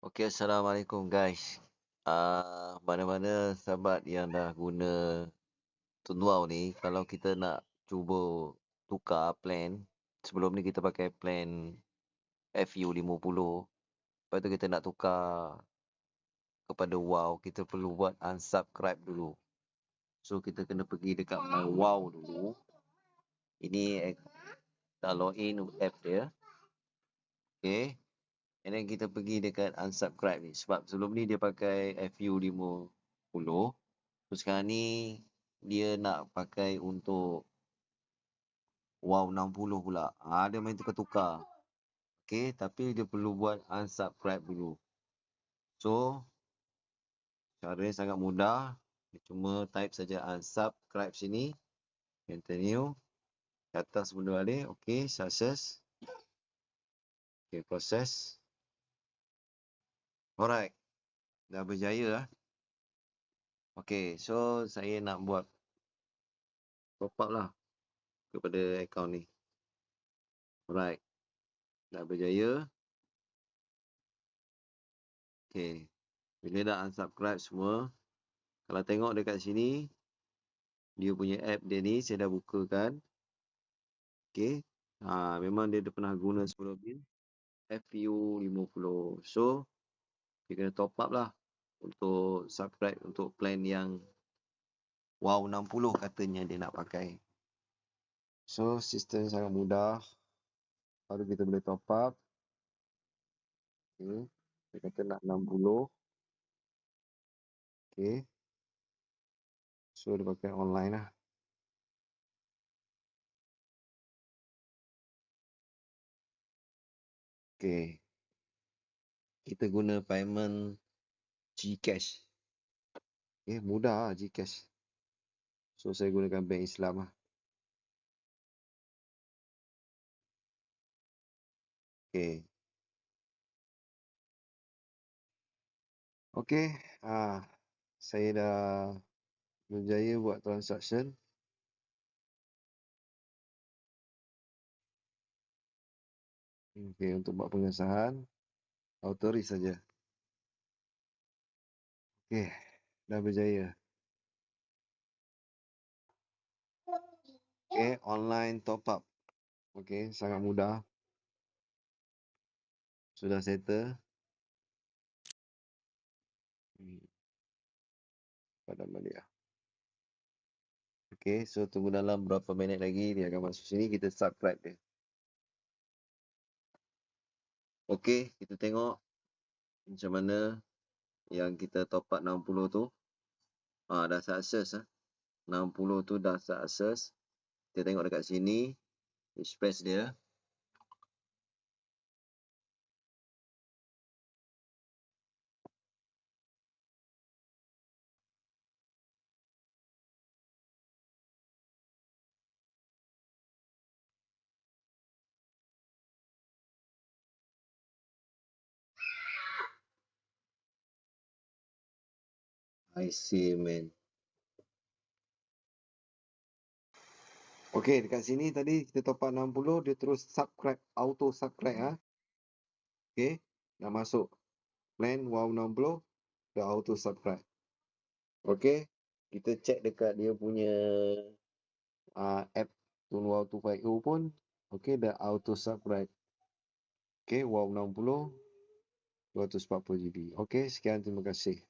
Okey, Assalamualaikum guys. Mana-mana sahabat yang dah guna Tunduau ni, kalau kita nak cuba tukar plan, sebelum ni kita pakai plan FU50, lepas tu kita nak tukar kepada WOW, kita perlu buat unsubscribe dulu. So, kita kena pergi dekat My WOW dulu. Ini dah login app dia. Okay. And then kita pergi dekat unsubscribe ni. Sebab sebelum ni dia pakai FU50. So, sekarang ni dia nak pakai untuk WOW 60 pula. Dia main tukar-tukar. Okay, tapi dia perlu buat unsubscribe dulu. So, caranya sangat mudah. Dia cuma type saja unsubscribe sini. Continue. Ke atas benda balik. Okay, success. Okay, proses. Alright. Dah berjaya lah. Okay, so saya nak buat top up lah kepada akaun ni. Alright. Dah berjaya. Okay. Bila dah unsubscribe semua, kalau tengok dekat sini, dia punya app dia ni, saya dah bukakan. Okay. Memang dia dah pernah guna sebelum ni. FU50. So, dia kena top up lah untuk subscribe untuk plan yang WOW 60 katanya dia nak pakai. So, sistem sangat mudah. Baru kita boleh top up. Okay. Dia kata nak 60. Okay. So, dia pakai online lah. Okay. Kita guna payment GCash. Okay, mudah lah GCash. So, saya gunakan Bank Islam lah. Okay. Okay. Saya dah berjaya buat transaction. Okay, untuk buat pengesahan, authorize saja. Okay, dah berjaya. Okay, online top up. Okay, sangat mudah. Sudah settle. Padam balik lah. Okay, so tunggu dalam berapa minit lagi dia akan masuk sini, kita subscribe dia. Okay, kita tengok macam mana yang kita top up 60 tu. Dah sukses lah. 60 tu dah sukses. Kita tengok dekat sini, express dia. I see, man. Okay, dekat sini tadi kita top up 60, dia terus subscribe, auto subscribe. Okay, dah masuk plan WOW 60, dah auto subscribe. Okay, kita check dekat dia punya app Tunduau 250 pun, okay, dah auto subscribe. Okay, WOW 60, 240 GB. Okay, sekian, terima kasih.